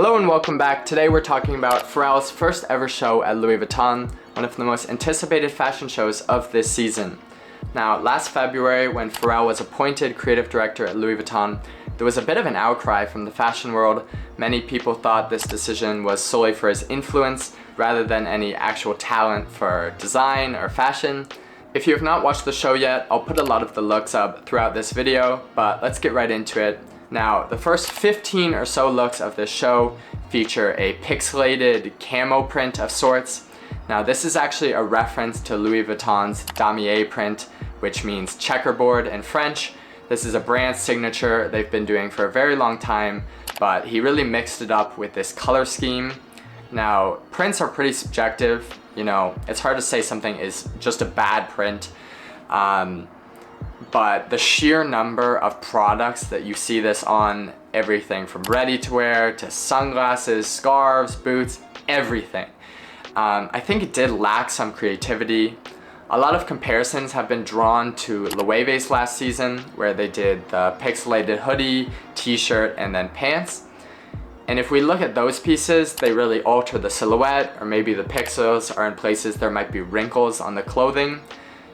Hello and welcome back. Today we're talking about Pharrell's first ever show at Louis Vuitton, one of the most anticipated fashion shows of this season. Now, last February when Pharrell was appointed creative director at Louis Vuitton, there was a bit of an outcry from the fashion world. Many people thought this decision was solely for his influence rather than any actual talent for design or fashion. If you have not watched the show yet, I'll put a lot of the looks up throughout this video, but let's get right into it. Now, the first 15 or so looks of this show feature a pixelated camo print of sorts. Now, this is actually a reference to Louis Vuitton's damier print, which means checkerboard in French. This is a brand signature they've been doing for a very long time, but he really mixed it up with this color scheme. Now, prints are pretty subjective. You know, it's hard to say something is just a bad print. But the sheer number of products that you see this on, everything from ready-to-wear to sunglasses, scarves, boots, everything. I think it did lack some creativity. A lot of comparisons have been drawn to Loewe's last season, where they did the pixelated hoodie, t-shirt, and then pants. And if we look at those pieces, they really alter the silhouette, or maybe the pixels are in places there might be wrinkles on the clothing.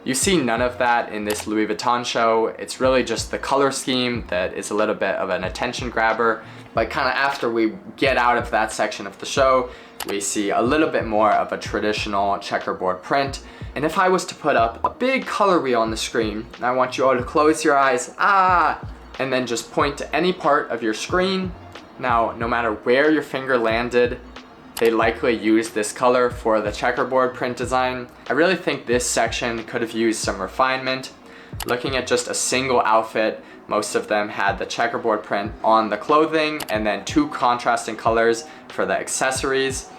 You see none of that in this Louis Vuitton show. It's really just the color scheme that is a little bit of an attention grabber. But kind of after we get out of that section of the show, we see a little bit more of a traditional checkerboard print. And if I was to put up a big color wheel on the screen, and I want you all to close your eyes, and then just point to any part of your screen. Now, no matter where your finger landed, they likely used this color for the checkerboard print design. I really think this section could have used some refinement. Looking at just a single outfit, most of them had the checkerboard print on the clothing and then two contrasting colors for the accessories.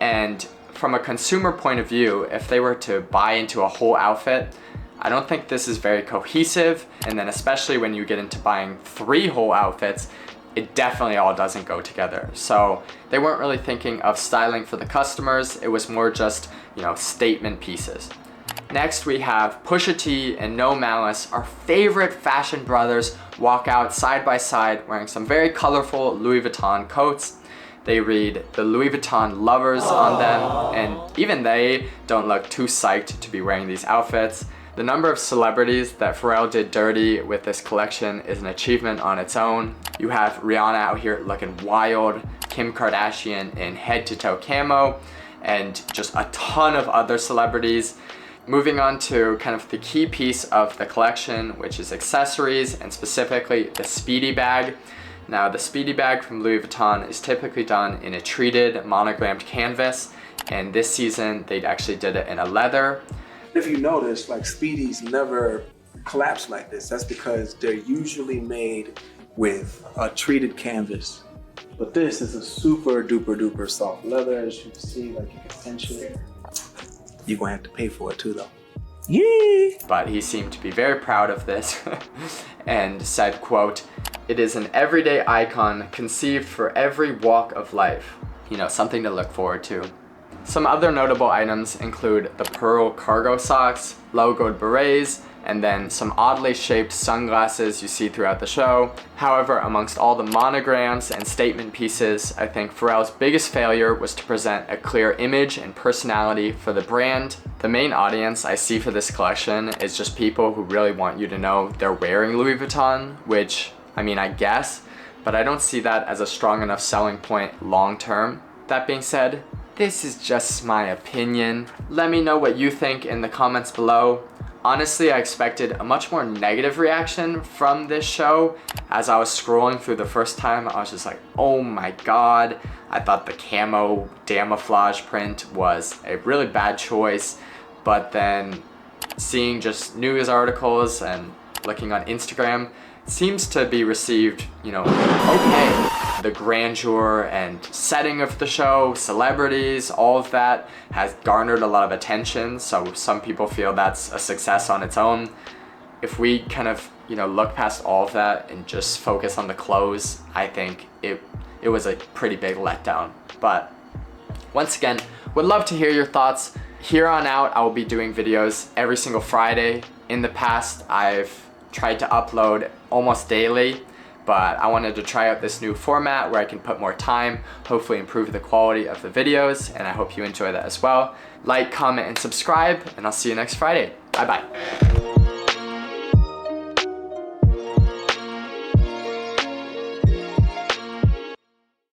And from a consumer point of view, if they were to buy into a whole outfit, I don't think this is very cohesive. And then especially when you get into buying 3 whole outfits, it definitely all doesn't go together. So they weren't really thinking of styling for the customers. It was more just, statement pieces. Next, we have Pusha T and No Malice, our favorite fashion brothers, walk out side by side wearing some very colorful Louis Vuitton coats. They read the Louis Vuitton lovers on them, and even they don't look too psyched to be wearing these outfits. The number of celebrities that Pharrell did dirty with this collection is an achievement on its own. You have Rihanna out here looking wild, Kim Kardashian in head-to-toe camo, and just a ton of other celebrities. Moving on to kind of the key piece of the collection, which is accessories, and specifically the Speedy bag. Now, the Speedy bag from Louis Vuitton is typically done in a treated monogrammed canvas, and this season they actually did it in a leather. If you notice, like Speedies never collapse like this. That's because they're usually made with a treated canvas. But this is a super duper duper soft leather, as you can see, like you can pinch it. You're gonna have to pay for it too though. Yeah. But he seemed to be very proud of this and said, quote, "It is an everyday icon conceived for every walk of life." Something to look forward to. Some other notable items include the pearl cargo socks, logoed berets, and then some oddly shaped sunglasses you see throughout the show. However, amongst all the monograms and statement pieces, I think Pharrell's biggest failure was to present a clear image and personality for the brand. The main audience I see for this collection is just people who really want you to know they're wearing Louis Vuitton, which, I guess, but I don't see that as a strong enough selling point long term. That being said, this is just my opinion. Let me know what you think in the comments below. Honestly, I expected a much more negative reaction from this show. As I was scrolling through the first time, I was just like, oh my god. I thought the camo camouflage print was a really bad choice. But then seeing just news articles and looking on Instagram, it seems to be received, okay. The grandeur and setting of the show, celebrities, all of that has garnered a lot of attention. So some people feel that's a success on its own. If we kind of, look past all of that and just focus on the clothes, I think it was a pretty big letdown. But once again, would love to hear your thoughts. Here on out, I will be doing videos every single Friday. In the past, I've tried to upload almost daily, but I wanted to try out this new format where I can put more time, hopefully improve the quality of the videos, and I hope you enjoy that as well. Like, comment, and subscribe, and I'll see you next Friday. Bye bye.